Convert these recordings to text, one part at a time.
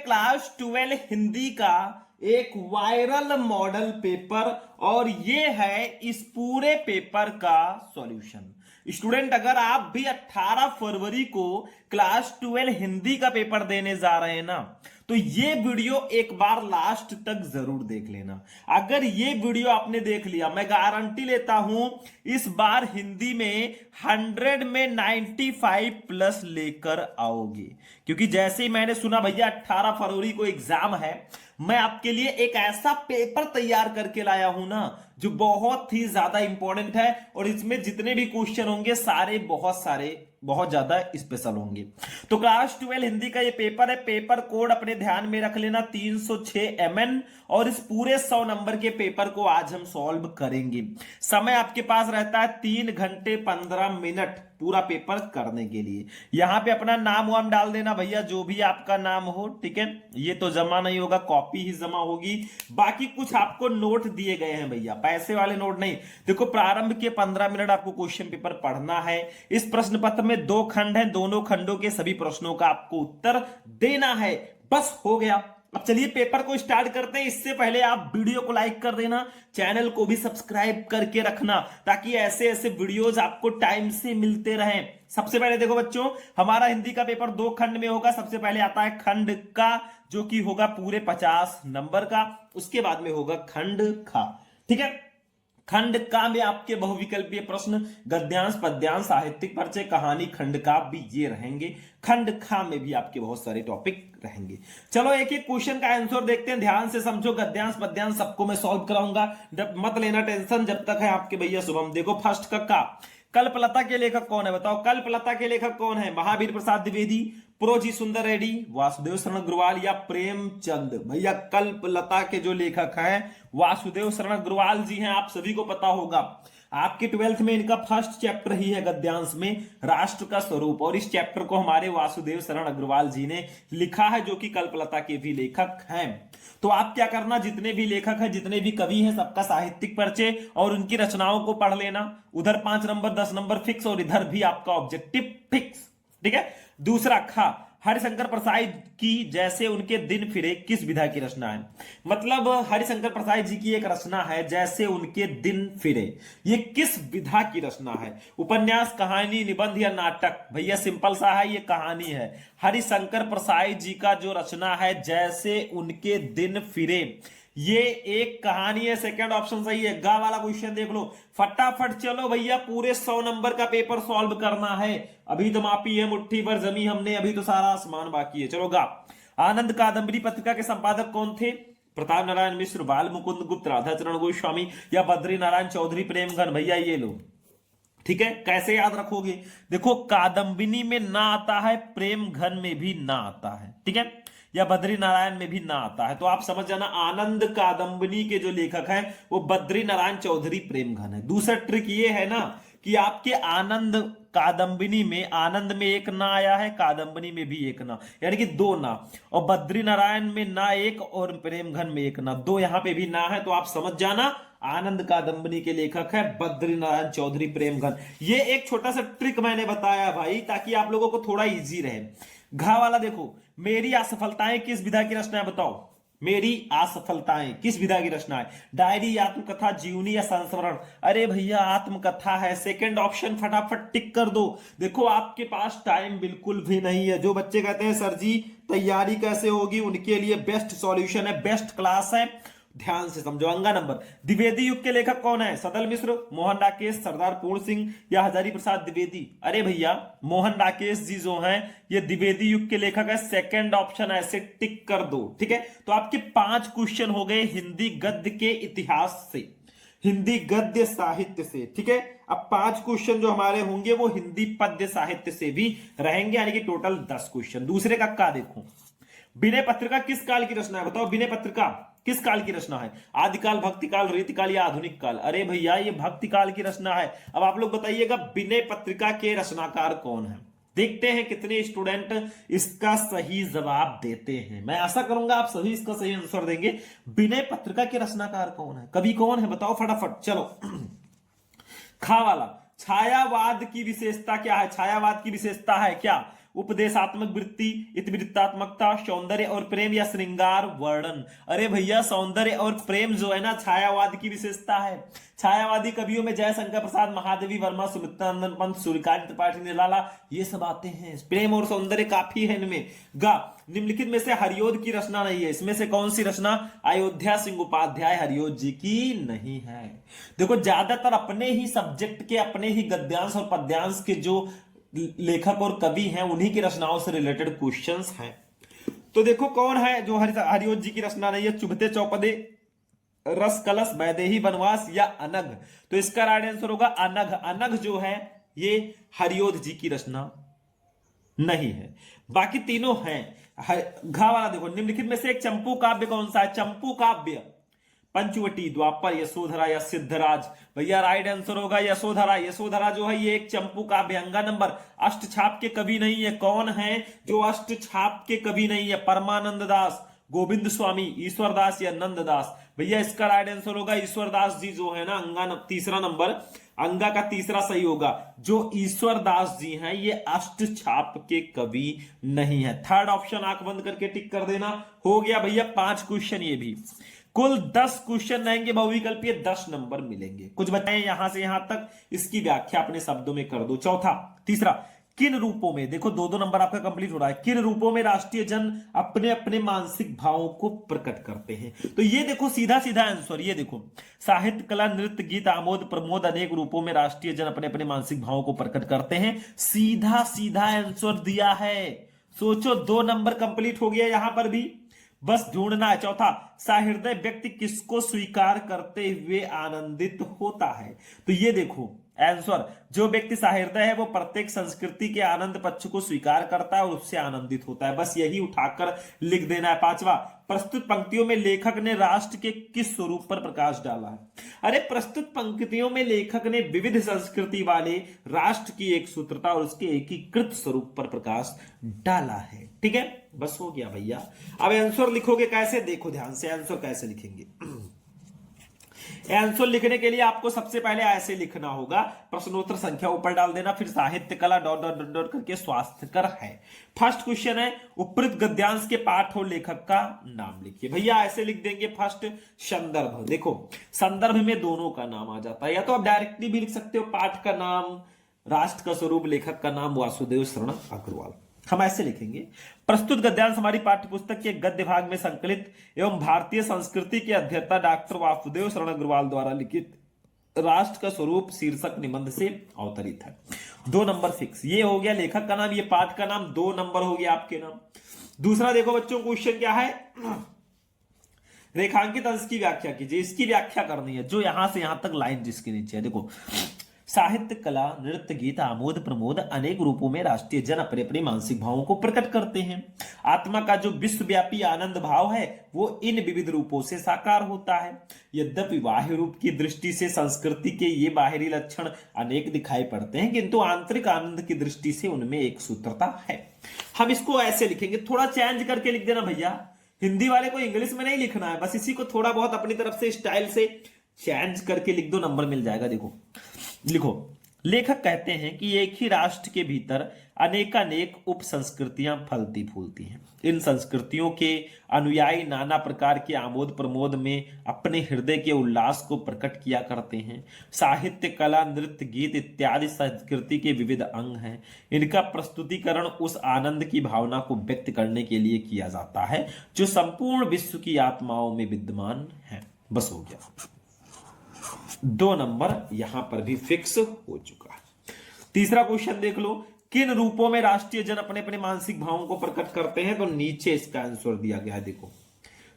Class 12 Hindi का एक viral model paper और ये है इस पूरे पेपर का सॉल्यूशन। स्टूडेंट, अगर आप भी 18 फरवरी को क्लास 12 हिंदी का पेपर देने जा रहे हैं ना, तो ये वीडियो एक बार लास्ट तक जरूर देख लेना। अगर ये वीडियो आपने देख लिया, मैं गारंटी लेता हूं इस बार हिंदी में 100 में 95 प्लस लेकर आओगे। क्योंकि जैसे ही मैंने सुना भैया 18 फरवरी को एग्जाम है, मैं आपके लिए एक ऐसा पेपर तैयार करके लाया हूं ना जो बहुत ही ज्यादा इंपॉर्टेंट है और इसमें जितने भी क्वेश्चन होंगे सारे बहुत ज्यादा स्पेशल होंगे। तो क्लास 12 हिंदी का ये पेपर है। पेपर कोड अपने ध्यान में रख लेना 306 MN और इस पूरे 100 नंबर के पेपर को आज हम सॉल्व करेंगे। समय आपके पास रहता है 3 घंटे 15 मिनट पूरा पेपर करने के लिए। यहां पे अपना नाम वाम डाल देना भैया, जो भी आपका नाम हो, ठीक है। ये तो जमा नहीं होगा, कॉपी ही जमा होगी। बाकी कुछ आपको नोट दिए गए हैं भैया, पैसे वाले नोट नहीं। देखो, प्रारंभ के 15 मिनट आपको क्वेश्चन पेपर पढ़ना है। इस प्रश्न पत्र में 2 खंड हैं, दोनों खंडों के सभी प्रश्नों का आपको उत्तर देना है, बस हो गया। अब चलिए पेपर को स्टार्ट करते हैं। इससे पहले आप वीडियो को लाइक कर देना, चैनल को भी सब्सक्राइब करके रखना ताकि ऐसे ऐसे वीडियोस आपको टाइम से मिलते रहें। सबसे पहले देखो बच्चों, हमारा हिंदी का पेपर 2 खंड में होगा। सबसे पहले आता है खंड का, जो कि होगा पूरे 50 नंबर का। उसके बाद में होगा खंड खा, ठीक है। खंड का में आपके बहुविकल्पीय प्रश्न, गद्यांश, पद्यांश, साहित्यिक परिचय, कहानी, खंड का भी ये रहेंगे। खंड खा में भी आपके बहुत सारे टॉपिक रहेंगे। चलो एक एक क्वेश्चन का आंसर देखते हैं, ध्यान से समझो। गद्यांश पद्यांश सबको मैं सॉल्व कराऊंगा, जब मत लेना टेंशन जब तक है आपके भैया शुभम। देखो फर्स्ट का कल्पलता के लेखक कौन है बताओ। कल्पलता के लेखक कौन है? महावीर प्रसाद द्विवेदी, प्रोजी सुंदर रेड्डी, वासुदेव शरण अग्रवाल या प्रेमचंद। भैया कल्पलता के जो लेखक हैं वासुदेव शरण अग्रवाल जी हैं, आप सभी को पता होगा। आपके 12th में इनका फर्स्ट चैप्टर ही है गद्यांश में, राष्ट्र का स्वरूप, और इस चैप्टर को हमारे वासुदेव शरण अग्रवाल जी ने लिखा है, जो कि कल्पलता के भी लेखक हैं। तो आप क्या करना, जितने भी लेखक हैं, जितने भी कवि हैं, सबका साहित्यिक परिचय और उनकी रचनाओं को पढ़ लेना। उधर 5 नंबर 10 नंबर फिक्स और इधर भी आपका ऑब्जेक्टिव फिक्स, ठीक है। दूसरा खा, हरिशंकर प्रसाद की जैसे उनके दिन फिरे किस विधा की रचना है? मतलब हरिशंकर प्रसाद जी की एक रचना है जैसे उनके दिन फिरे, ये किस विधा की रचना है? उपन्यास, कहानी, निबंध या नाटक? भैया सिंपल सा है, ये कहानी है। हरिशंकर प्रसाद जी का जो रचना है जैसे उनके दिन फिरे, ये एक कहानी है। सेकंड ऑप्शन सही है। गा वाला क्वेश्चन देख लो फटाफट। चलो भैया, पूरे 100 नंबर का पेपर सॉल्व करना है। अभी तो मापी है मुट्ठी भर जमी हमने, अभी तो सारा आसमान बाकी है। चलो गा। आनंद कादंबरी पत्रिका के संपादक कौन थे? प्रताप नारायण मिश्र, बाल मुकुंद गुप्त, राधाचरण गोस्वामी या बद्री नारायण चौधरी प्रेमघन? भैया ये लो, ठीक है। कैसे याद रखोगे? देखो, कादंबिनी में ना आता है, प्रेम घन में भी ना आता है, ठीक है, या बद्री नारायण में भी ना आता है। तो आप समझ जाना आनंद कादंबिनी के जो लेखक हैं वो बद्री नारायण चौधरी प्रेमघन है। दूसरा ट्रिक ये है ना कि आपके आनंद कादंबिनी में आनंद में एक ना आया है, कादंबिनी में भी एक ना, यानी कि 2 ना, और बद्री नारायण में ना एक और प्रेमघन में एक ना, 2 यहां पे भी ना है। तो आप समझ जाना आनंद कादंबिनी के लेखक है बद्री नारायण चौधरी प्रेमघन। ये एक छोटा सा ट्रिक मैंने बताया भाई, ताकि आप लोगों को थोड़ा इजी रहे। घा वाला देखो, मेरी असफलताएं किस विधा की रचना है बताओ। मेरी असफलताएं किस विधा की रचना है? डायरी, आत्मकथा, जीवनी या संस्मरण? अरे भैया आत्मकथा है। सेकंड ऑप्शन फटाफट टिक कर दो। देखो आपके पास टाइम बिल्कुल भी नहीं है। जो बच्चे कहते हैं सर जी तैयारी कैसे होगी, उनके लिए बेस्ट सॉल्यूशन है, बेस्ट क्लास है। ध्यान से समझो। अंगा नंबर, द्विवेदी युग के लेखक कौन है? सदल मिश्र, मोहन राकेश, सरदार पूर्ण सिंह या हजारी प्रसाद द्विवेदी? अरे भैया मोहन राकेश जी जो हैं ये द्विवेदी युग के लेखक है। सेकंड ऑप्शन ऐसे टिक कर दो, ठीक है। तो आपके 5 क्वेश्चन हो गए हिंदी गद्य के इतिहास से, हिंदी गद्य साहित्य से, ठीक है। अब 5 क्वेश्चन जो हमारे होंगे वो हिंदी पद्य साहित्य से भी रहेंगे, यानी कि टोटल 10 क्वेश्चन। दूसरे का देखो, विनय पत्रिका किस काल की रचना है बताओ। विनय पत्रिका किस काल की रचना है? आदिकाल, भक्तिकाल, रीतिकाल या आधुनिक काल? अरे भैया ये भक्तिकाल की रचना है। अब आप लोग बताइएगा विनय पत्रिका के रचनाकार कौन है? देखते हैं कितने स्टूडेंट इसका सही जवाब देते हैं। मैं आशा करूंगा आप सभी इसका सही आंसर देंगे। विनय पत्रिका के रचनाकार कौन है, कवि कौन है बताओ फटाफट। चलो खा वाला, छायावाद की विशेषता क्या है? छायावाद की विशेषता है क्या? उपदेशात्मक वृत्ति, इतिवृत्तात्मकता, सौंदर्य और प्रेम या श्रृंगार वर्णन। अरे भैया सौंदर्य और प्रेम जो है ना छायावाद की विशेषता है। छायावादी कवियों में जयशंकर प्रसाद, महादेवी वर्मा, सुमित्रानंद पंत, सूर्यकांत त्रिपाठी, निराला, ये सब आते हैं। प्रेम और सौंदर्य काफी है इनमें। गा निम्नलिखित में से हरियोध की रचना नहीं है। इसमें से कौन सी रचना अयोध्या सिंह उपाध्याय हरियोध जी की नहीं है। देखो ज्यादातर अपने ही सब्जेक्ट के, अपने ही गद्यांश और पद्यांश के जो लेखक और कवि हैं उन्हीं की रचनाओं से रिलेटेड क्वेश्चंस हैं। तो देखो कौन है जो हरियोध जी की रचना नहीं है। चुभते चौपदे, रस कलश, वैदेही वनवास या अनघ। तो इसका राइट आंसर होगा अनघ। अनघ जो है ये हरियोध जी की रचना नहीं है। बाकी तीनों हैं। घा वाला देखो, निम्नलिखित में से एक चंपू काव्य कौन सा है। चंपू काव्य पंचवटी, द्वापर, यशोधरा या सिद्धराज। भैया राइट आंसर होगा यशोधरा। यशोधरा जो है ये एक चंपू काव्य। अंगा नंबर, अष्टछाप के कवि नहीं है। कौन है जो अष्टछाप के कवि नहीं है। परमानंद दास, गोविंद स्वामी, ईश्वर दास या नंददास। भैया इसका राइट आंसर होगा ईश्वर दास जी जो है ना, अंगा तीसरा नंबर, अंगा का तीसरा सही होगा। जो ईश्वर दास जी हैं ये अष्टछाप के कवि नहीं है। थर्ड ऑप्शन आंख बंद करके टिक कर देना। हो गया भैया 5 क्वेश्चन। ये भी कुल 10 क्वेश्चन रहेंगे बहुविकल्पीय, 10 नंबर मिलेंगे। कुछ बताएं यहां से यहां तक, इसकी व्याख्या अपने शब्दों में कर दो। चौथा, तीसरा, किन रूपों में, देखो 2-2 नंबर आपका कंप्लीट हो रहा है। किन रूपों में राष्ट्रीय जन अपने अपने मानसिक भावों को प्रकट करते हैं। तो ये देखो सीधा सीधा आंसर, ये देखो साहित्य, कला, नृत्य, गीत, आमोद प्रमोद, अनेक रूपों में राष्ट्रीय जन अपने अपने मानसिक भावों को प्रकट करते हैं। सीधा सीधा आंसर दिया है। सोचो 2 नंबर कंप्लीट हो गया यहां पर भी, बस ढूंढना है। चौथा, सहृदय व्यक्ति किसको स्वीकार करते हुए आनंदित होता है। तो ये देखो आंसर, जो व्यक्ति सहृदय है वो प्रत्येक संस्कृति के आनंद पक्ष को स्वीकार करता है और उससे आनंदित होता है। बस यही उठाकर लिख देना है। पांचवा, प्रस्तुत पंक्तियों में लेखक ने राष्ट्र के किस स्वरूप पर प्रकाश डाला है। अरे प्रस्तुत पंक्तियों में लेखक ने विविध संस्कृति वाले राष्ट्र की एक सूत्रता और उसके एकीकृत स्वरूप पर प्रकाश डाला है। ठीक है, बस हो गया भैया। अब आंसर लिखोगे कैसे, देखो ध्यान से आंसर कैसे लिखेंगे। आंसर लिखने के लिए आपको सबसे पहले ऐसे लिखना होगा, प्रश्नोत्तर संख्या ऊपर डाल देना, फिर साहित्य, कला डॉट डॉट डॉट डॉट करके स्वास्थ्यकर है। फर्स्ट क्वेश्चन है, उपृत गद्यांश के पाठ और लेखक का नाम लिखिए। भैया ऐसे लिख देंगे, फर्स्ट संदर्भ। देखो संदर्भ में दोनों का नाम आ जाता है, या तो आप डायरेक्टली भी लिख सकते हो, पाठ का नाम, राष्ट्र का स्वरूप, लेखक का नाम वासुदेव शरण अग्रवाल। हम ऐसे लिखेंगे, प्रस्तुत गद्यांश हमारी पाठ्यपुस्तक के गद्य भाग में संकलित एवं भारतीय संस्कृति के अध्येता डॉक्टर वासुदेव शरण अग्रवाल द्वारा लिखित राष्ट्र का स्वरूप शीर्षक निबंध से अवतरित है। 2 नंबर फिक्स। ये हो गया लेखक का नाम, ये पाठ का नाम, 2 नंबर हो गया आपके नाम। दूसरा देखो बच्चों क्वेश्चन क्या है, रेखांकित अंश की व्याख्या कीजिए। इसकी व्याख्या करनी है, जो यहां से यहां तक लाइन जिसके नीचे है। देखो साहित्य, कला, नृत्य, गीत, आमोद प्रमोद, अनेक रूपों में राष्ट्रीय जन अपने अपने मानसिक भावों को प्रकट करते हैं। आत्मा का जो विश्वव्यापी आनंद भाव है वो इन विविध रूपों से साकार होता है। यद्यपि बाह्य रूप की दृष्टि से संस्कृति के ये बाहरी लक्षण अनेक दिखाई पड़ते हैं, किंतु आंतरिक आनंद की दृष्टि से उनमें एक सूत्रता है। हम इसको ऐसे लिखेंगे, थोड़ा चेंज करके लिख देना भैया। हिंदी वाले को इंग्लिश में नहीं लिखना है, बस इसी को थोड़ा बहुत अपनी तरफ से स्टाइल से चेंज करके लिख दो, नंबर मिल जाएगा। देखो लिखो, लेखक कहते हैं कि एक ही राष्ट्र के भीतर अनेकानेक उप संस्कृतियां फलती फूलती हैं। इन संस्कृतियों के अनुयायी नाना प्रकार के आमोद प्रमोद में अपने हृदय के उल्लास को प्रकट किया करते हैं। साहित्य, कला, नृत्य, गीत इत्यादि संस्कृति के विविध अंग हैं। इनका प्रस्तुतिकरण उस आनंद की भावना को व्यक्त करने के लिए किया जाता है जो संपूर्ण विश्व की आत्माओं में विद्यमान है। बस हो गया, 2 नंबर यहां पर भी फिक्स हो चुका है। तीसरा क्वेश्चन देख लो, किन रूपों में राष्ट्रीय जन अपने अपने मानसिक भावों को प्रकट करते हैं। तो नीचे इसका आंसर दिया गया है। देखो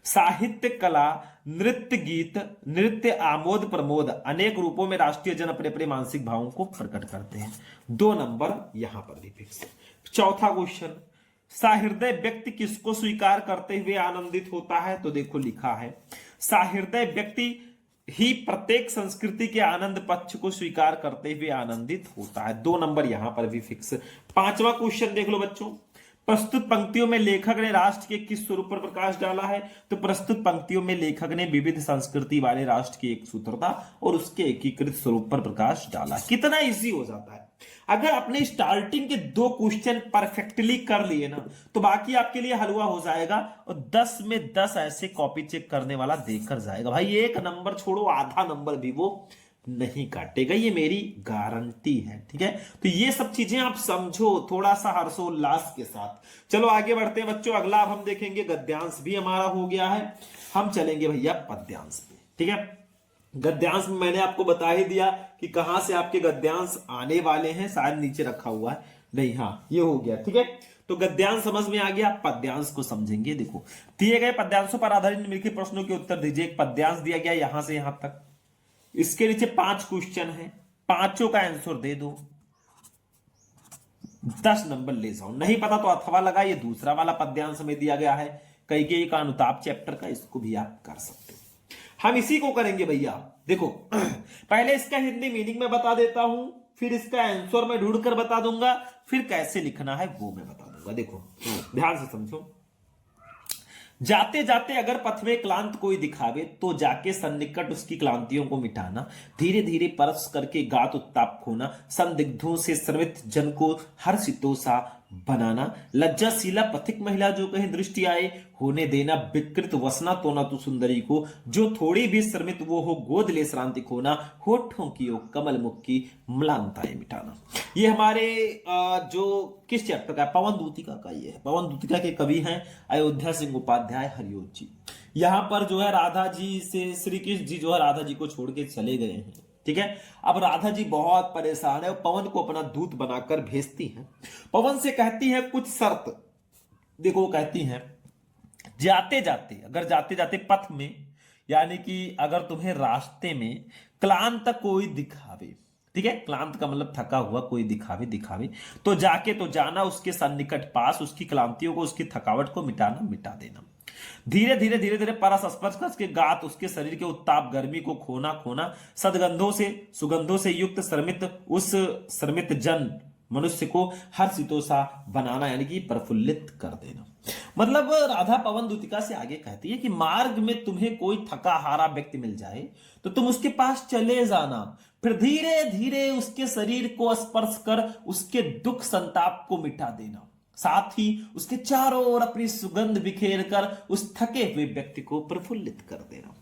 साहित्य, कला, नृत्य, गीत, नृत्य, आमोद प्रमोद, अनेक रूपों में राष्ट्रीय जन अपने अपने मानसिक भावों को प्रकट करते हैं। 2 नंबर यहां पर भी फिक्स है। चौथा क्वेश्चन, सहृदय व्यक्ति किसको स्वीकार करते हुए आनंदित होता है। तो देखो लिखा है, सहृदय व्यक्ति ही प्रत्येक संस्कृति के आनंद पक्ष को स्वीकार करते हुए आनंदित होता है। 2 नंबर यहां पर भी फिक्स। 5वां क्वेश्चन देख लो बच्चों, प्रस्तुत पंक्तियों में लेखक ने राष्ट्र के किस स्वरूप पर प्रकाश डाला है? तो प्रस्तुत पंक्तियों में लेखक ने विविध संस्कृति वाले राष्ट्र की एक सूत्रता और उसके एकीकृत स्वरूप पर प्रकाश डाला। कितना इजी हो जाता है। अगर आपने स्टार्टिंग के 2 क्वेश्चन परफेक्टली कर लिए ना, तो बाकी आपके लिए हलवा हो जाएगा। और 10 में 10 ऐसे कॉपी चेक करने वाला देकर जाएगा भाई, 1 नंबर छोड़ो, आधा नंबर भी वो नहीं काटेगा, ये मेरी गारंटी है। ठीक है, तो ये सब चीजें आप समझो थोड़ा सा हर्षोल्लास के साथ। चलो आगे बढ़ते हैं बच्चों। अगला अब हम देखेंगे, गद्यांश भी हमारा हो गया है, हम चलेंगे भैया पद्यांश पे। ठीक है, गद्यांश में मैंने आपको बता ही दिया कि कहां से आपके गद्यांश आने वाले हैं, शायद नीचे रखा हुआ है, नहीं, हाँ ये हो गया। ठीक है, तो गद्यांश समझ में आ गया, पद्यांश को समझेंगे। देखो, दिए गए पद्यांशों पर आधारित निम्नलिखित प्रश्नों के उत्तर दीजिए। एक पद्यांश दिया गया यहां से यहां तक, इसके नीचे 5 क्वेश्चन है, पांचों का आंसर दे दो, 10 नंबर ले जाओ। नहीं पता तो अथवा लगा, ये दूसरा वाला पद्यांश में दिया गया है कैकेयी का अनुताप चैप्टर का, इसको भी आप कर सकते हो। हम इसी को करेंगे भैया। देखो पहले इसका हिंदी मीनिंग में बता देता हूं, फिर इसका आंसर मैं ढूंढ कर बता दूंगा, फिर कैसे लिखना है वो मैं बता दूंगा। देखो ध्यान से समझो। जाते जाते अगर पथ में क्लांत कोई दिखावे, तो जाके सन्निकट उसकी क्लांतियों को मिटाना, धीरे धीरे परस करके गात उत्ताप खोना, संदिग्धों से श्रमित जन को हर्षितों सा बनाना, लज्जाशीला पथिक महिला जो कहीं दृष्टि आए, होने देना विकृत वसना तो ना तू सुंदरी को, जो थोड़ी भी श्रमित वो हो गोद ले श्रांति खोना, होठों की ओ कमल मुख की म्लानताएं मिटाना। ये हमारे जो किस चैप्टर का है, पवन दूतिका का ये है। पवन दूतिका के कवि हैं अयोध्या सिंह उपाध्याय हरिओत जी। यहां पर जो है राधा जी से श्री कृष्ण जी जो है राधा जी को छोड़ के चले गए हैं। ठीक है, अब राधा जी बहुत परेशान है, पवन को अपना दूत बनाकर भेजती हैं। पवन से कहती है कुछ शर्त। देखो वो कहती हैं, जाते जाते, अगर जाते जाते पथ में, यानी कि अगर तुम्हें रास्ते में क्लांत कोई दिखावे, ठीक है, क्लांत का मतलब थका हुआ कोई दिखावे, तो जाके तो जाना उसके सन्निकट पास, उसकी क्लांतियों को, उसकी थकावट को मिटाना, मिटा देना। धीरे धीरे परस स्पर्श करके गात उसके शरीर के उत्ताप गर्मी को खोना, सदगंधों से सुगंधों से युक्त श्रमित उस श्रमित जन मनुष्य को हर्षितों सा बनाना, यानी कि प्रफुल्लित कर देना। मतलब राधा पवन दूतिका से आगे कहती है कि मार्ग में तुम्हें कोई थका हारा व्यक्ति मिल जाए तो तुम उसके पास चले जाना, फिर धीरे धीरे उसके शरीर को स्पर्श कर उसके दुख संताप को मिटा देना, साथ ही उसके चारों ओर अपनी सुगंध बिखेर कर उस थके हुए व्यक्ति को प्रफुल्लित कर देना।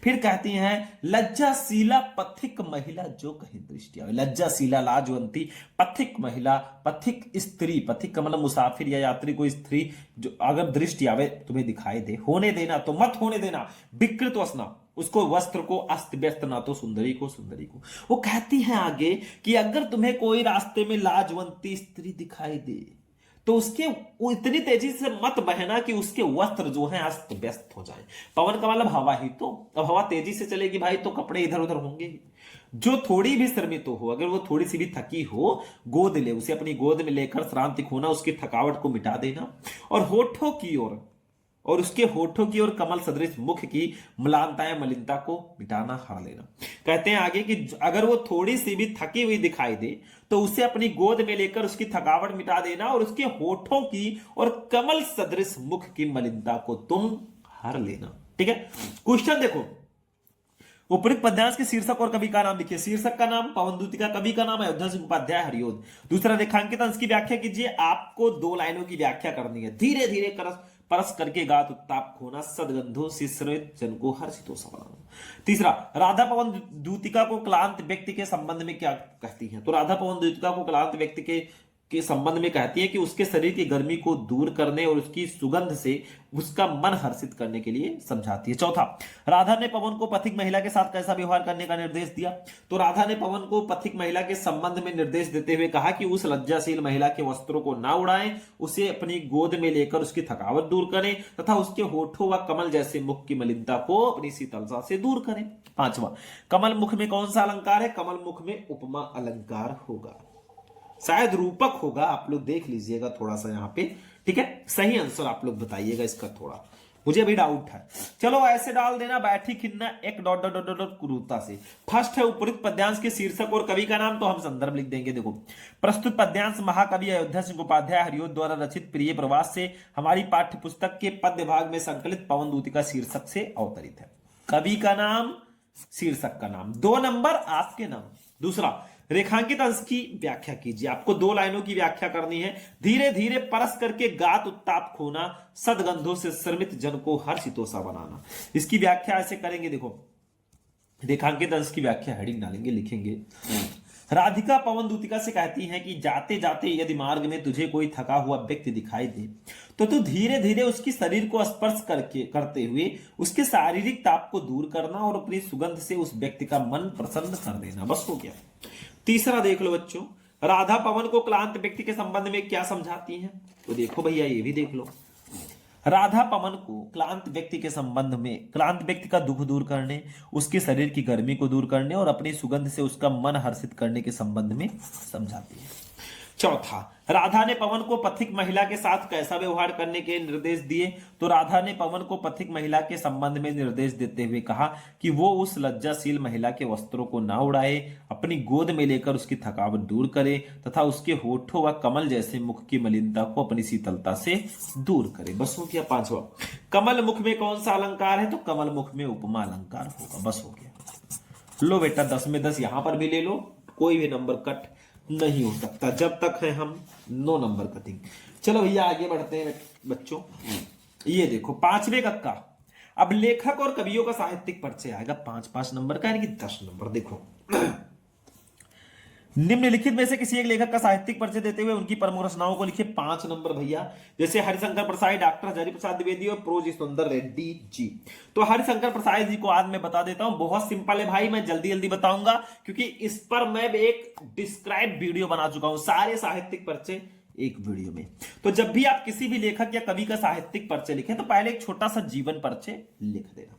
फिर कहती हैं, लज्जाशीला पथिक महिला जो कहीं दृष्टि आवे। लज्जाशीला लाजवंती पथिक महिला, पथिक स्त्री, पथिक का मतलब मुसाफिर या यात्री, कोई स्त्री जो अगर दृष्टि आवे तुम्हें दिखाई दे, होने देना तो मत होने देना, विकृत वसना, उसको वस्त्र को अस्त व्यस्त ना तो सुंदरी को सुंदरी को। वो कहती हैं आगे कि अगर तुम्हें कोई रास्ते में लाजवंती स्त्री दिखाई दे तो उसके वो इतनी तेजी से मत बहना कि उसके वस्त्र जो हैं अस्त व्यस्त हो जाए। पवन का मतलब हवा ही, तो अब हवा तेजी से चलेगी भाई तो कपड़े इधर उधर होंगे ही। जो थोड़ी भी श्रमित हो, अगर वो थोड़ी सी भी थकी हो, गोद ले, उसे अपनी गोद में लेकर श्रांति खोना, उसकी थकावट को मिटा देना, और होठों की ओर, और उसके होठों की ओर कमल सदृश मुख की म्लानताएं मलिनता को मिटाना, हर लेना। कहते हैं आगे कि अगर वो थोड़ी सी भी थकी हुई दिखाई दे तो उसे अपनी गोद में लेकर उसकी थकावट मिटा देना, और उसके होठों की और कमल सदृश मुख की मलिनता को तुम हर लेना। ठीक है, क्वेश्चन देखो, उपयुक्त पद्यांश के शीर्षक और कवि का नाम लिखिए। शीर्षक का नाम पवन दूतिका, कवि का नाम अयोध्या सिंह उपाध्याय हरिओत। दूसरा, रेखांकित अंश की व्याख्या कीजिए। आपको 2 लाइनों की व्याख्या करनी है। धीरे धीरे परस करके गात उत्ताप खोना, सदगंधों से श्रमित जन को हर्षितों सा बनाना। तीसरा, राधा पवन दूतिका को क्लांत व्यक्ति के संबंध में क्या कहती है? तो राधा पवन दूतिका को क्लांत व्यक्ति के संबंध में कहती है कि उसके शरीर की गर्मी को दूर करने और उसकी सुगंध से उसका मन हर्षित करने के लिए समझाती है। चौथा, राधा ने पवन को पथिक महिला के साथ कैसा व्यवहार करने का निर्देश दिया? तो राधा ने पवन को पथिक महिला के संबंध में निर्देश देते हुए कहा कि उस लज्जाशील महिला के वस्त्रों को ना उड़ाएं, उसे अपनी गोद में लेकर उसकी थकावट दूर करें तथा उसके होठों व कमल जैसे मुख की मलिनता को अपनी शीतलता से दूर करें। पांचवा, कमल मुख में कौन सा अलंकार है? कमल मुख में उपमा अलंकार होगा, शायद रूपक होगा, आप लोग देख लीजिएगा थोड़ा सा यहाँ पे। ठीक है, सही आंसर आप लोग बताइएगा इसका थोड़ा। मुझे भी डाउट है। चलो ऐसे डाल देना, बैठी खिन्ना एक डॉट डॉट डॉट डॉट क्रूरता से। फर्स्ट है उपरोक्त पद्यांश के शीर्षक और कवि का नाम, तो हम संदर्भ लिख देंगे। देखो, प्रस्तुत पद्यांश महाकवि अयोध्या सिंह उपाध्याय हरिओद द्वारा रचित प्रिय प्रवास से हमारी पाठ्य पुस्तक के पद्य भाग में संकलित पवन दूतिका शीर्षक से अवतरित है। कवि का नाम, शीर्षक का नाम। 2 नंबर आपके नाम। दूसरा, रेखांकित अंश की व्याख्या कीजिए। आपको 2 लाइनों की व्याख्या करनी है। धीरे धीरे परस करके गात उत्ताप खोना, सदगंधों से श्रमित जन को हर्षितोषा बनाना। इसकी व्याख्या ऐसे करेंगे। देखो, रेखांकित अंश की व्याख्या हेडिंग डालेंगे, लिखेंगे, राधिका पवन दूतिका से कहती है कि जाते जाते यदि मार्ग में तुझे कोई थका हुआ व्यक्ति दिखाई दे तो तू धीरे धीरे उसकी शरीर को स्पर्श करते हुए उसके शारीरिक ताप को दूर करना और अपनी सुगंध से उस व्यक्ति का मन प्रसन्न कर देना। बस हो गया। तीसरा देख लो बच्चों, राधा पवन को क्लांत व्यक्ति के संबंध में क्या समझाती हैं, तो देखो भैया ये भी देख लो। राधा पवन को क्लांत व्यक्ति के संबंध में क्लांत व्यक्ति का दुख दूर करने, उसके शरीर की गर्मी को दूर करने और अपनी सुगंध से उसका मन हर्षित करने के संबंध में समझाती है। चौथा, राधा ने पवन को पथिक महिला के साथ कैसा व्यवहार करने के निर्देश दिए, तो राधा ने पवन को पथिक महिला के संबंध में निर्देश देते हुए कहा कि वो उस लज्जाशील महिला के वस्त्रों को ना उड़ाए, अपनी गोद में लेकर उसकी थकावट दूर करे तथा उसके होठों व कमल जैसे मुख की मलिनता को अपनी शीतलता से दूर करे। बस हो गया। 5वां, कमल मुख में कौन सा अलंकार है, तो कमल मुख में उपमा अलंकार होगा। बस हो गया। लो बेटा 10 में 10 यहां पर भी ले लो, कोई भी नंबर कट नहीं हो सकता जब तक है हम 9 नंबर कटिंग। चलो भैया आगे बढ़ते हैं बच्चों। ये देखो 5वें कक्का, अब लेखक और कवियों का साहित्यिक परिचय आएगा 5-5 नंबर का, यानी कि 10 नंबर। देखो, निम्नलिखित में से किसी एक लेखक का साहित्यिक परिचय देते हुए उनकी प्रमुख रचनाओं को लिखिए। 5 नंबर भैया, जैसे हरिशंकर प्रसाद, डॉक्टर हजारी प्रसाद द्विवेदी और प्रोज सुंदर रेड्डी जी। तो हरिशंकर प्रसाद जी को आज मैं बता देता हूं, बहुत सिंपल है भाई, मैं जल्दी जल्दी बताऊंगा क्योंकि इस पर मैं एक डिस्क्राइब वीडियो बना चुका हूं, सारे साहित्यिक परिचय एक वीडियो में। तो जब भी आप किसी भी लेखक या कवि का साहित्यिक परिचय लिखें तो पहले एक छोटा सा जीवन परिचय लिख देना।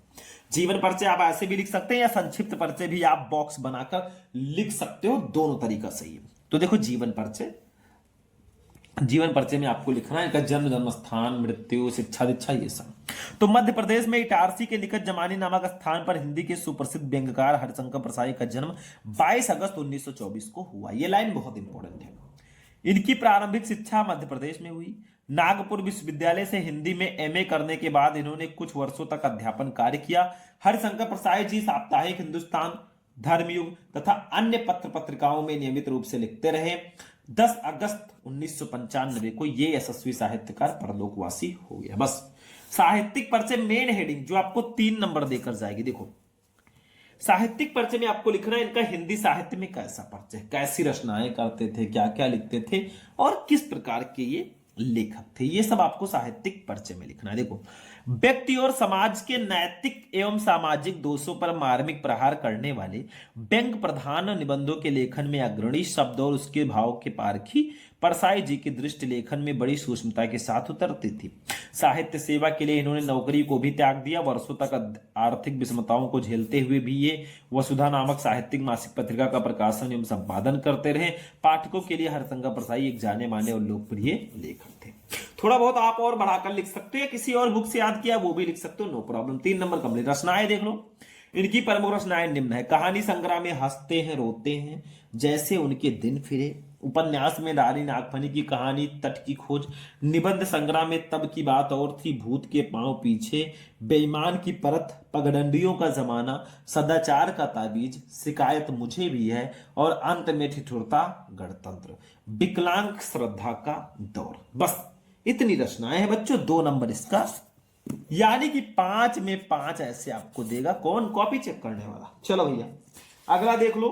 जीवन परिचय आप ऐसे भी लिख सकते हैं या संक्षिप्त परिचय भी आप बॉक्स बनाकर लिख सकते हो, दोनों तरीका सही है। तो देखो जीवन परिचय, जीवन परिचय में आपको लिखना है इनका जन्म, जन्म स्थान, मृत्यु, शिक्षा दीक्षा, ये सब। तो मध्य प्रदेश में इटारसी के निकट जमानी नामक स्थान पर हिंदी के सुप्रसिद्ध व्यंग्यकार हरिशंकर प्रसाद का जन्म 22 अगस्त 1924 को हुआ। यह लाइन बहुत इंपॉर्टेंट है। इनकी प्रारंभिक शिक्षा मध्य प्रदेश में हुई। नागपुर विश्वविद्यालय से हिंदी में एमए करने के बाद इन्होंने कुछ वर्षों तक अध्यापन कार्य किया। हरिशंकर प्रसाद जी साप्ताहिक हिंदुस्तान, धर्मयुग तथा अन्य पत्र पत्रिकाओं में नियमित रूप से लिखते रहे। 10 अगस्त 1995 को ये यशस्वी साहित्यकार परलोकवासी हो गया। बस साहित्यिक परिचय मेन हेडिंग जो आपको 3 नंबर देकर जाएगी। देखो, साहित्यिक परिचय में आपको लिखना है इनका हिंदी साहित्य में कैसा परिचय, कैसी रचनाएं करते थे, क्या क्या लिखते थे और किस प्रकार के ये लेखक थे, ये सब आपको साहित्यिक परिचय में लिखना है। देखो, व्यक्ति और समाज के नैतिक एवं सामाजिक दोषों पर मार्मिक प्रहार करने वाले व्यंग प्रधान निबंधों के लेखन में अग्रणी शब्द और उसके भाव के पारखी परसाई जी की दृष्टि लेखन में बड़ी सूक्ष्मता के साथ उतरती थी। साहित्य सेवा के लिए इन्होंने नौकरी को भी त्याग दिया। वर्षों तक आर्थिक विषमताओं को झेलते हुए भी ये वसुधा नामक साहित्यिक मासिक पत्रिका का प्रकाशन एवं संपादन करते रहे। पाठकों के लिए हरिशंकर प्रसाद एक जाने माने और लोकप्रिय लेखक थे। थोड़ा बहुत आप और बढ़ाकर लिख सकते हैं, किसी और बुक से याद किया वो भी लिख सकते हो, नो प्रॉब्लम। 3 number complete. रचनाएं देख लो, इनकी प्रमुख रचनाएं निम्न है। कहानी संग्रह में हंसते हैं रोते हैं जैसे उनके दिन फिरे, उपन्यास में रानी नागफनी की कहानी तट की खोज, निबंध संग्रह में तब की बात और थी, भूत के पांव पीछे, बेईमान की परत, पगडंडियों का जमाना, सदाचार का ताबीज, शिकायत मुझे भी है और अंत में ठिठुरता गणतंत्र, विकलांग श्रद्धा का दौर। बस इतनी रचनाएं हैं बच्चों। 2 नंबर इसका, यानी कि 5 में 5 ऐसे आपको देगा। कौन? कॉपी चेक करने वाला। चलो भैया अगला देख लो।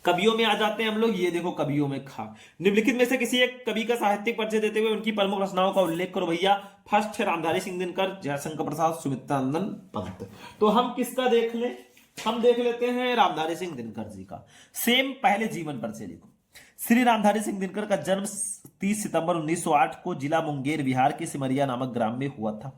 कवियों में आ जाते हैं हम लोग। ये देखो कवियों में खा, निम्नलिखित में से किसी एक कवि का साहित्यिक परिचय देते हुए उनकी प्रमुख रचनाओं का उल्लेख करो भैया। फर्स्ट है रामधारी सिंह दिनकर, जयशंकर प्रसाद, सुमित्रानंदन पंत। तो हम किसका देख लें? हम देख लेते हैं रामधारी सिंह दिनकर जी का। सेम पहले जीवन परिचय लिखो। श्री रामधारी सिंह दिनकर का जन्म 30 सितंबर 1908 को जिला मुंगेर बिहार के सिमरिया नामक ग्राम में हुआ था।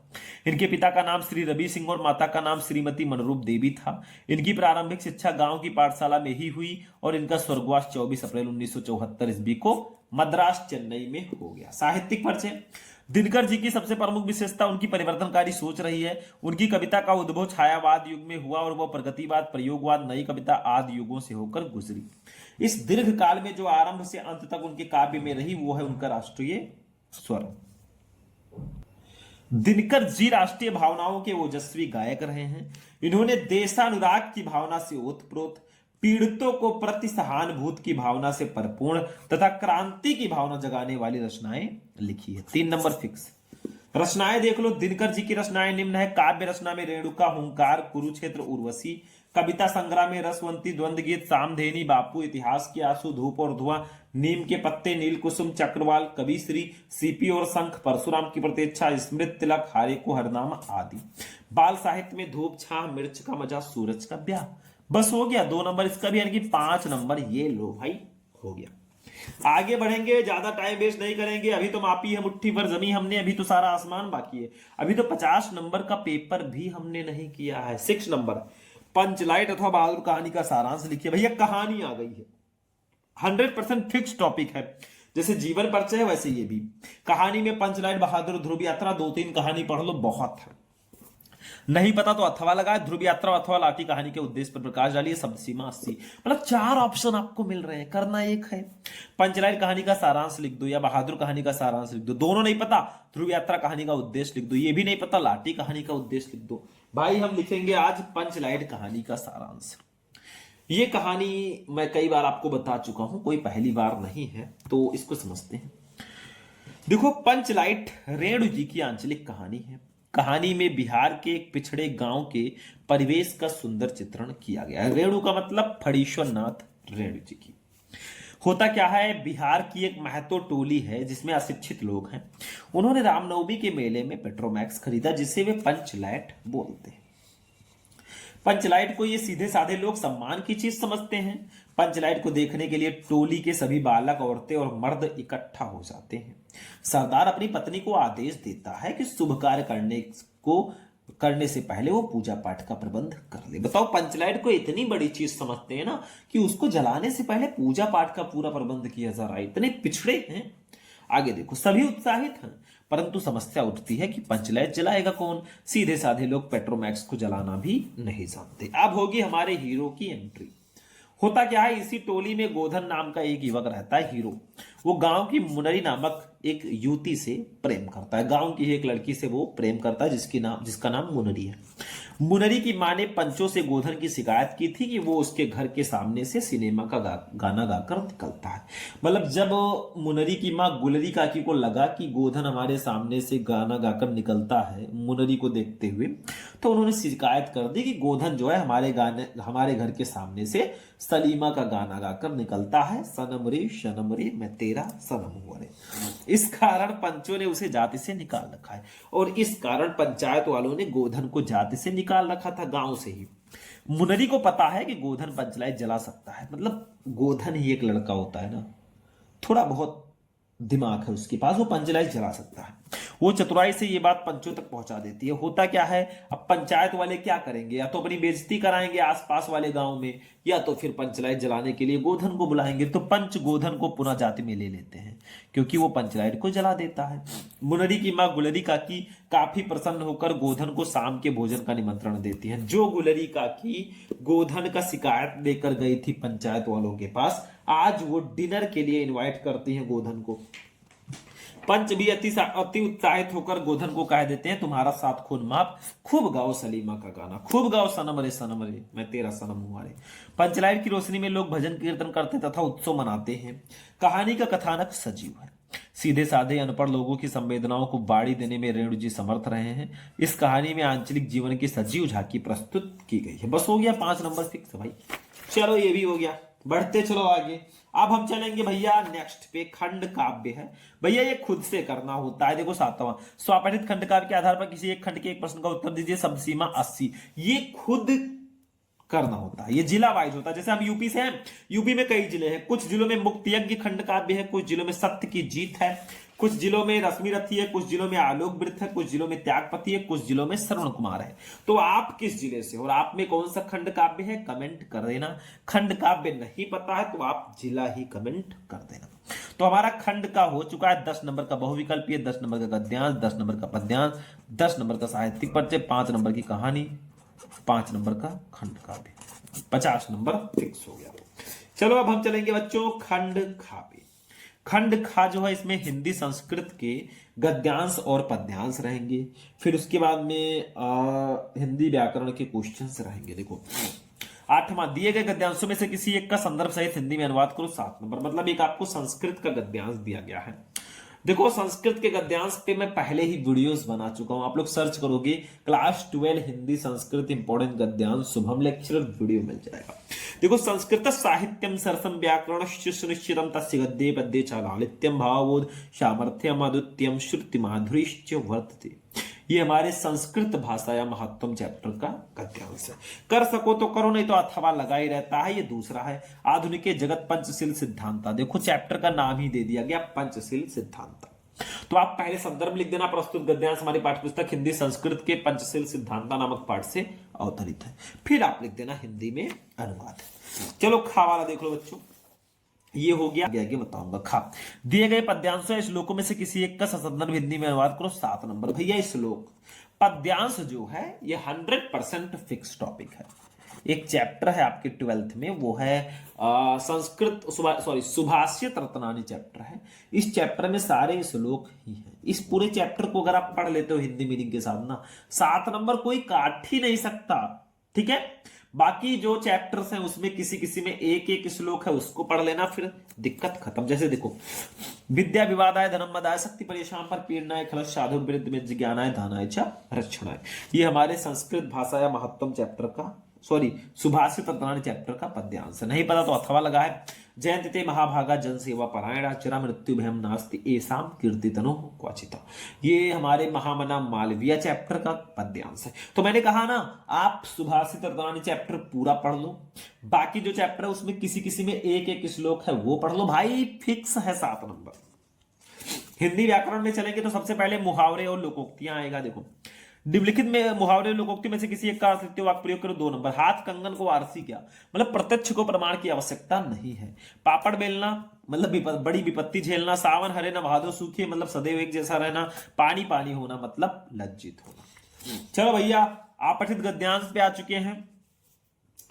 इनके पिता का नाम श्री रवि सिंह और माता का नाम श्रीमती मनरूप देवी था। इनकी प्रारंभिक शिक्षा गांव की पाठशाला में ही हुई और इनका स्वर्गवास 24 अप्रैल 1974 ईस्वी को मद्रास चेन्नई में हो गया। साहित्यिक परिचय, दिनकर जी की सबसे प्रमुख विशेषता उनकी परिवर्तनकारी सोच रही है। उनकी कविता का उद्भव छायावाद युग में हुआ और वह प्रगतिवाद, प्रयोगवाद, नई कविता आदि युगों से होकर गुजरी। इस दीर्घ काल में जो आरंभ से अंत तक उनके काव्य में रही वो है उनका राष्ट्रीय स्वर। दिनकर जी राष्ट्रीय भावनाओं के ओजस्वी गायक रहे हैं। इन्होंने देशानुराग की भावना से ओतप्रोत, पीड़ितों को प्रति सहानुभूति की भावना से परिपूर्ण तथा क्रांति की भावना जगाने वाली रचनाएं लिखी है। 3 नंबर फिक्स। रचनाएं देख लो। दिनकर जी की रचनाएं निम्न है। काव्य रचना में रेणुका, हुंकार, कुरुक्षेत्र, उर्वशी। कविता संग्रह में रसवंती, द्वंद्व गीत, सामधेनी, बापू, इतिहास के आंसू, धूप और धुआं, नीम के पत्ते, नील कुसुम, चक्रवाल, कविश्री, सीपी और शंख, परशुराम की प्रतीक्षा, स्मृत तिलक, हारे को हरनामा आदि। बाल साहित्य में धूप, छाह, मिर्च का मजा, सूरज का ब्याह। बस हो गया 2 नंबर इसका भी, यानी कि 5 नंबर ये लो भाई हो गया। आगे बढ़ेंगे, ज्यादा टाइम वेस्ट नहीं करेंगे। अभी तो मापी है मुट्ठी भर जमी हमने, अभी तो सारा आसमान बाकी है। अभी तो 50 नंबर का पेपर भी हमने नहीं किया है। 6 नंबर, पंचलाइट अथवा बहादुर कहानी का सारांश लिखिए। भैया कहानी आ गई है, 100% फिक्स टॉपिक है। जैसे जीवन परिचय है वैसे ये भी कहानी में पंचलाइट, बहादुर, ध्रुव यात्रा, 2-3 कहानी पढ़ लो, बहुत है। नहीं पता तो अथवा लगाए, ध्रुव यात्रा अथवा लाठी कहानी के उद्देश्य पर प्रकाश डालिए, शब्द सीमा 80। मतलब 4 ऑप्शन आपको मिल रहे हैं, करना एक है। पंचलाइट कहानी का सारांश लिख दो या बहादुर कहानी का सारांश लिख दो। दोनों नहीं पता, ध्रुव यात्रा कहानी का उद्देश्य लिख दो। ये भी नहीं पता, लाठी कहानी का उद्देश्य लिख दो। भाई हम लिखेंगे आज पंचलाइट कहानी का सारांश। ये कहानी मैं कई बार आपको बता चुका हूं, कोई पहली बार नहीं है, तो इसको समझते हैं। देखो, पंचलाइट रेणु जी की आंचलिक कहानी है। कहानी में बिहार के एक पिछड़े गांव के परिवेश का सुंदर चित्रण किया गया है। रेणु का मतलब फणीश्वर नाथ रेणु जी की। होता क्या है, बिहार की एक महतो टोली है जिसमें अशिक्षित लोग हैं। उन्होंने रामनवमी के मेले में पेट्रोमैक्स खरीदा, जिसे वे पंचलाइट बोलते हैं। पंचलाइट को ये सीधे साधे लोग सम्मान की चीज समझते हैं। पंचलाइट को देखने के लिए टोली के सभी बालक, औरतें और मर्द इकट्ठा हो जाते हैं। सरदार अपनी पत्नी को आदेश देता है कि शुभ कार्य करने से पहले वो पूजा पाठ का प्रबंध कर ले। बताओ, पंचलाइट को इतनी बड़ी चीज समझते हैं ना कि उसको जलाने से पहले पूजा पाठ का पूरा प्रबंध किया जा रहा है। इतने पिछड़े हैं। आगे देखो, सभी उत्साहित हैं, परंतु समस्या उठती है कि पंचलाइट जलाएगा कौन। सीधे साधे लोग पेट्रोमैक्स को जलाना भी नहीं जानते। अब होगी हमारे हीरो की एंट्री। होता क्या है, इसी टोली में गोधन नाम का एक युवक रहता है, हीरो। वो गांव की मुनरी नामक एक युवती से प्रेम करता है। गांव की एक लड़की से वो प्रेम करता है जिसका नाम मुनरी है। मुनरी की मां ने पंचों से गोधन की शिकायत की थी कि वो उसके घर के सामने से सिनेमा का गाना गाकर निकलता है। मतलब जब मुनरी की मां गुलरी काकी को लगा कि गोधन हमारे सामने से गाना गाकर निकलता है मुनरी को देखते हुए, तो उन्होंने शिकायत कर दी कि गोधन जो है हमारे घर के सामने से सलीमा का गाना गाकर निकलता है। सनम रे मैं तेरा सनम हुआ रे। इस कारण पंचों ने उसे जाति से निकाल रखा है, और इस कारण पंचायत वालों ने गोधन को जाति से निकाल रखा था, गांव से ही। मुनरी को पता है कि गोधन पंचलाइट जला सकता है। मतलब गोधन ही एक लड़का होता है ना, थोड़ा बहुत दिमाग है उसके पास, वो पंचलाइट जला सकता है। वो चतुराई से ये बात पंचों तक पहुंचा देती है। होता क्या है, अब पंचायत वाले क्या करेंगे, या तो अपनी बेइज्जती कराएंगे आसपास वाले गांव में, या तो फिर पंचलाइट जलाने के लिए गोधन को बुलाएंगे। तो पंच गोधन को पुनः जाति में ले लेते हैं, क्योंकि वो पंचलाइट को जला देता है। मुनरी की मां गुलरी काकी काफी प्रसन्न होकर गोधन को शाम के भोजन का निमंत्रण देती है। जो गुलरी काकी गोधन का शिकायत लेकर गई थी पंचायत वालों के पास, आज वो डिनर के लिए इन्वाइट करती हैं गोधन को। पंच भी अति उत्साहित होकर गोधन को कह देते हैं, तुम्हारा साथ खून माफ, खूब गाओ सलीमा का गाना, खूब गाओ सनम रे मैं तेरा सनम हुआ रे। पंचलाइट की रोशनी में लोग भजन कीर्तन करते तथा उत्सव मनाते हैं। कहानी का कथानक सजीव है। सीधे साधे अनपढ़ लोगों की संवेदनाओं को बाड़ी देने में रेणु जी समर्थ रहे हैं। इस कहानी में आंचलिक जीवन की सजीव झांकी प्रस्तुत की गई है। बस हो गया, 5 नंबर फिक्स भाई। चलो ये भी हो गया, बढ़ते चलो आगे। अब हम चलेंगे भैया नेक्स्ट पे, खंड काव्य है। भैया ये खुद से करना होता है। देखो 7वां, स्वपठित खंड काव्य के आधार पर किसी एक खंड के एक प्रश्न का उत्तर दीजिए, शब्द सीमा 80। ये खुद करना होता है, ये जिला वाइज होता है। जैसे हम यूपी से हैं, यूपी में कई जिले हैं, कुछ जिलों में मुक्त यज्ञ खंड काव्य है, कुछ जिलों में सत्य की जीत है, कुछ जिलों में रश्मि रथी है, कुछ जिलों में आलोक वृत्त है, कुछ जिलों में त्यागपति है, कुछ जिलों में श्रवण कुमार है। तो आप किस जिले से और आप में कौन सा खंड काव्य है कमेंट कर देना। खंड काव्य नहीं पता है तो आप जिला ही कमेंट कर देना। तो हमारा खंड का हो चुका है 10 नंबर का बहुविकल्पीय, 10 नंबर का गद्यांश, 10 नंबर का पद्यांश, 10 नंबर का साहित्यिक परिचय, 5 नंबर की कहानी, 5 नंबर का खंड काव्य, 50 नंबर फिक्स हो गया। चलो अब हम चलेंगे बच्चों खंड खा पे। खंड खा जो है इसमें हिंदी संस्कृत के गद्यांश और पद्यांश रहेंगे, फिर उसके बाद में हिंदी व्याकरण के क्वेश्चंस रहेंगे। देखो 8वां, दिए गए गद्यांशों में से किसी एक का संदर्भ सहित हिंदी में अनुवाद करो 7 नंबर। मतलब एक आपको संस्कृत का गद्यांश दिया गया है। देखो संस्कृत के गद्यांश पे मैं पहले ही वीडियोस बना चुका हूं, आप लोग सर्च करोगे क्लास 12 हिंदी संस्कृत इंपॉर्टेंट गद्यांश शुभम लेक्चर, वीडियो मिल जाएगा। देखो संस्कृत साहित्यम सरसम व्याकरण सुनिश्चितम तस्य गद्ये पद्ये च लालित्यम भावोध सामर्थ्यम अद्वितीयम श्रुति माधुरीश्च वर्तते। ये हमारे संस्कृत भाषा या महत्वम चैप्टर का गद्यांश है। कर सको तो करो, नहीं तो अथवा लगा ही रहता है। ये दूसरा है आधुनिक जगत पंचशील सिद्धांता। देखो चैप्टर का नाम ही दे दिया गया पंचशील सिद्धांता। तो आप पहले संदर्भ लिख देना, प्रस्तुत गद्यांश हमारी पाठ्यपुस्तक हिंदी संस्कृत के पंचशील सिद्धांता नामक पाठ से अवतरित है। फिर आप लिख देना हिंदी में अनुवाद। चलो खा वाला देख लो बच्चों, ये हो गया। आगे बताऊंगा। खा, दिए गए पद्यांशों या श्लोकों में से किसी एक का संदर्भ हिंदी में अनुवाद करो 7 नंबर। भैया श्लोक पद्यांश जो है ये 100% फिक्स टॉपिक है। एक चैप्टर है आपके 12th में, वो है संस्कृत सुभाषित रत्नानी चैप्टर है। इस चैप्टर में सारे श्लोक ही हैं। इस पूरे चैप्टर को अगर आप पढ़ लेते हो हिंदी मीनिंग के साथ ना, 7 नंबर कोई काट ही नहीं सकता। ठीक है, बाकी जो चैप्टर्स हैं उसमें किसी किसी में एक एक श्लोक है, उसको पढ़ लेना, फिर दिक्कत खत्म। जैसे देखो विद्या विवादाय धनम मदाय शक्ति परेशान पर पीड़नाय खलस साधु वृद्ध में ज्ञानाय दानाय च रक्षणाय। ये हमारे संस्कृत भाषा या महत्वम चैप्टर का सुभाषित रत्नानी चैप्टर का पद्यांश। नहीं पता तो अथवा लगा है। जयंती महाभागा जन सेवा परायणा चिरा मृत्यु भयम नास्ति एसाम कीर्तितनो क्वचित। ये हमारे महामना मालवीय चैप्टर का पद्यांश है। तो मैंने कहा ना आप सुभाषित रत्नानी चैप्टर पूरा पढ़ लो, बाकी जो चैप्टर है उसमें किसी किसी में एक एक श्लोक है वो पढ़ लो भाई, फिक्स है 7 नंबर। हिंदी व्याकरण में चलेंगे तो सबसे पहले मुहावरे और लोकोक्तियां आएगा। देखो निम्नलिखित में मुहावरे लोकोक्ति में से किसी एक का अर्थ वाक्य प्रयोग करो 2 नंबर। हाथ कंगन को आरसी क्या, मतलब प्रत्यक्ष को प्रमाण की आवश्यकता नहीं है। पापड़ बेलना मतलब बड़ी विपत्ति झेलना। सावन हरे न भादो सूखे मतलब सदैव एक जैसा रहना। पानी पानी होना मतलब लज्जित होना। चलो भैया आप पठित गद्यांश पे आ चुके हैं।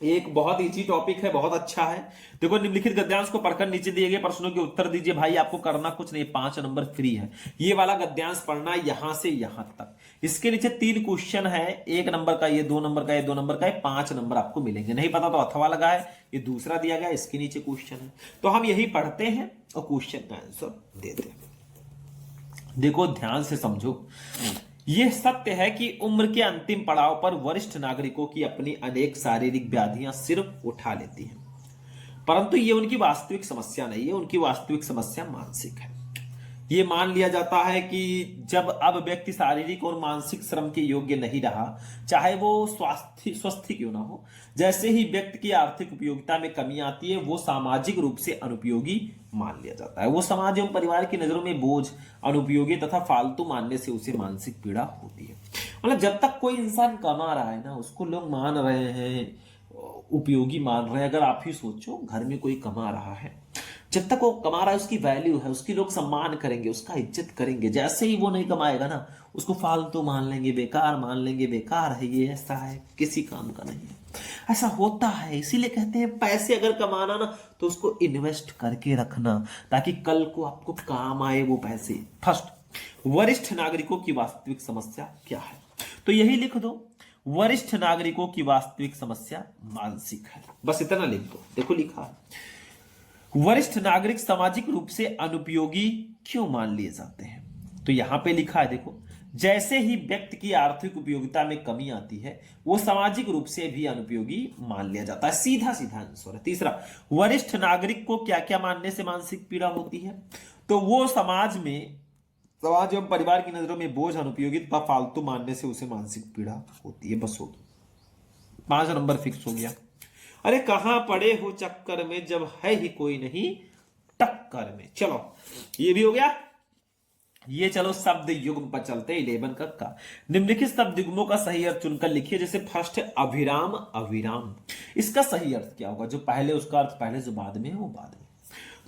एक बहुत इजी टॉपिक है, बहुत अच्छा है। देखो निम्नलिखित गद्यांश को पढ़कर नीचे दिए गए प्रश्नों के उत्तर दीजिए। भाई आपको करना कुछ नहीं, 5 नंबर फ्री है। ये वाला गद्यांश पढ़ना यहां से यहां तक। इसके नीचे 3 क्वेश्चन है, 1 नंबर का, ये 2 नंबर का, ये 2 नंबर का, 5 नंबर आपको मिलेंगे। नहीं पता तो अथवा लगा है, ये दूसरा दिया गया, इसके नीचे क्वेश्चन है। तो हम यही पढ़ते हैं और क्वेश्चन का आंसर देते हैं। देखो ध्यान से समझो, यह सत्य है कि उम्र के अंतिम पड़ाव पर वरिष्ठ नागरिकों की अपनी अनेक शारीरिक व्याधियां सिर्फ उठा लेती हैं, परंतु ये उनकी वास्तविक समस्या नहीं है। उनकी वास्तविक समस्या मानसिक है। ये मान लिया जाता है कि जब अब व्यक्ति शारीरिक और मानसिक श्रम के योग्य नहीं रहा, चाहे वो स्वस्थ क्यों ना हो, जैसे ही व्यक्ति की आर्थिक उपयोगिता में कमी आती है वो सामाजिक रूप से अनुपयोगी मान लिया जाता है। वो समाज एवं परिवार की नजरों में बोझ, अनुपयोगी तथा फालतू मानने से उसे मानसिक पीड़ा होती है। मतलब जब तक कोई इंसान कमा रहा है ना, उसको लोग मान रहे हैं, उपयोगी मान रहे हैं। अगर आप ही सोचो घर में कोई कमा रहा है, जब तक वो कमा रहा है उसकी वैल्यू है, उसकी लोग सम्मान करेंगे, उसका इज्जत करेंगे। जैसे ही वो नहीं कमाएगा ना, उसको फालतू मान लेंगे, बेकार मान लेंगे, बेकार है ये, ऐसा है, किसी काम का नहीं है। ऐसा होता है, इसीलिए कहते हैं पैसे अगर कमाना ना तो उसको इन्वेस्ट करके रखना, ताकि कल को आपको काम आए वो पैसे। फर्स्ट, वरिष्ठ नागरिकों की वास्तविक समस्या क्या है, तो यही लिख दो, वरिष्ठ नागरिकों की वास्तविक समस्या मानसिक है। बस इतना लिख दो। देखो लिखा है, वरिष्ठ नागरिक सामाजिक रूप से अनुपयोगी क्यों मान लिए जाते हैं। तो यहां पे लिखा है, देखो जैसे ही व्यक्ति की आर्थिक उपयोगिता में कमी आती है वो सामाजिक रूप से भी अनुपयोगी मान लिया जाता है। सीधा सीधा आंसर है। तीसरा, वरिष्ठ नागरिक को क्या क्या मानने से मानसिक पीड़ा होती है, तो वो समाज एवं परिवार की नजरों में बोझ, अनुपयोगी तथा फालतू मानने से उसे मानसिक पीड़ा होती है। बस हो गया, 5 नंबर फिक्स हो गया। अरे कहां पड़े हो चक्कर में जब है ही कोई नहीं टक्कर में। चलो ये भी हो गया। ये चलो शब्द युग्म पर चलते हैं 11 का निम्नलिखित शब्द युग्मों का सही अर्थ चुनकर लिखिए। जैसे फर्स्ट है अभिराम, अविराम, इसका सही अर्थ क्या होगा? जो पहले उसका अर्थ पहले, जो बाद में है वो बाद में।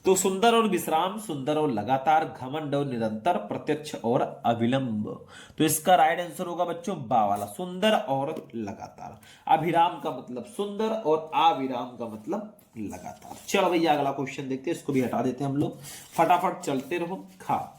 तो सुंदर और विश्राम, सुंदर और लगातार, घमंड और निरंतर, प्रत्यक्ष और अविलंब। तो इसका राइट आंसर होगा बच्चों बा वाला, सुंदर और लगातार। अभिराम का मतलब सुंदर और अविराम का मतलब लगातार। चलो भैया अगला क्वेश्चन देखते हैं, इसको भी हटा देते हैं हम लोग, फटाफट चलते रहो। खा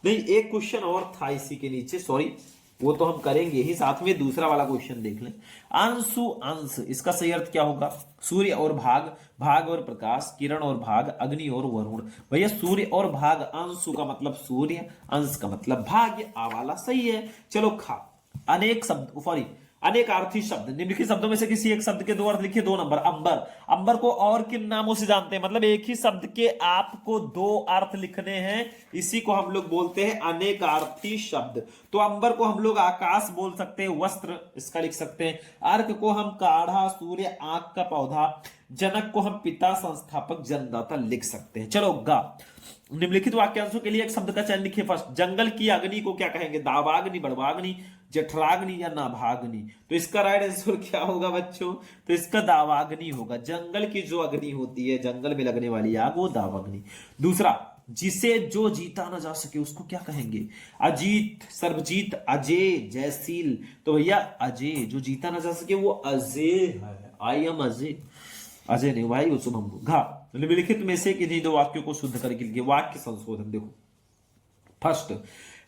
नहीं, एक क्वेश्चन और था इसी के नीचे, सॉरी, वो तो हम करेंगे ही, साथ में दूसरा वाला क्वेश्चन देख लें। अंशु, अंश, इसका सही अर्थ क्या होगा? सूर्य और भाग, भाग और प्रकाश, किरण और भाग, अग्नि और वरुण। भैया सूर्य और भाग, अंशु का मतलब सूर्य, अंश का मतलब भाग, ये आ वाला सही है। चलो खा अनेक शब्द, सॉरी अनेकार्थी शब्द, निम्नलिखित शब्दों में से किसी एक शब्द के दो अर्थ लिखिए। 2 नंबर अंबर, अंबर को और किन नामों से जानते हैं? मतलब एक ही शब्द के आपको 2 अर्थ लिखने हैं, इसी को हम लोग बोलते हैं अनेकार्थी शब्द। तो अंबर को हम लोग आकाश बोल सकते हैं, वस्त्र इसका लिख सकते हैं। अर्क को हम काढ़ा, सूर्य आंख का पौधा, जनक को हम पिता, संस्थापक, जन्मदाता लिख सकते हैं। चलो गा निम्नलिखित वाक्यांशों के लिए एक शब्द का चयन लिखिए। फर्स्ट, जंगल की अग्नि को क्या कहेंगे? दावाग्नि, बड़वाग्नि, जठराग्नि या नाभाग्नि। तो इसका राइट आंसर क्या होगा बच्चों? तो इसका दावाग्नि होगा। जंगल की जो अग्नि होती है, जंगल में लगने वाली आग, वो दावाग्नि। दूसरा, जिसे जो जीता ना जा सके उसको क्या कहेंगे? अजीत, सर्वजीत, अजय, जयशील। तो भैया अजय, जो जीता ना जा सके वो अजय है। आई एम अजय, अजय नहीं भाई, वो शुभम। घा निम्नलिखित में से किन्हीं 2 वाक्यों को शुद्ध करके लिखिए। वाक्य संशोधन देखो। फर्स्ट,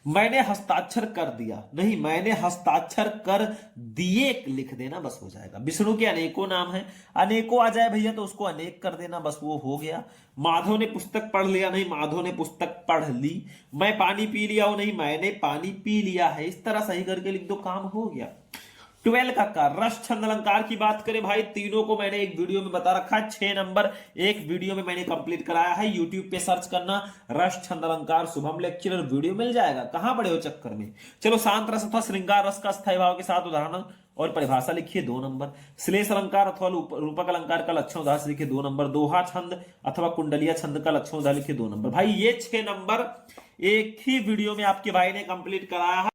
मैंने हस्ताक्षर कर दिया, नहीं मैंने हस्ताक्षर कर दिए लिख देना, बस हो जाएगा। विष्णु के अनेकों नाम है, अनेकों आ जाए भैया तो उसको अनेक कर देना, बस वो हो गया। माधव ने पुस्तक पढ़ लिया, नहीं माधव ने पुस्तक पढ़ ली। मैं पानी पी लिया हूं, नहीं मैंने पानी पी लिया है। इस तरह सही करके लिख दो, काम हो गया। 12 का रस छंद अलंकार की बात करें भाई, तीनों को मैंने एक वीडियो में बता रखा है। 6 नंबर एक वीडियो में मैंने कंप्लीट कराया है। यूट्यूब पे सर्च करना रस छंद अलंकार शुभम लेक्चरर, वीडियो मिल जाएगा। कहां पड़े हो चक्कर में। चलो शांत रस अथवा श्रृंगार रस का स्थायी भाव के साथ उदाहरण और परिभाषा लिखिए 2 नंबर। श्लेष अलंकार अथवा रूपक अलंकार का लक्षण उदाहरण लिखिए 2 नंबर। दोहा छंद अथवा कुंडलिया छंद का लक्षण उदाहरण लिखिए 2 नंबर। भाई ये 6 नंबर एक ही वीडियो में आपके भाई ने कंप्लीट कराया है।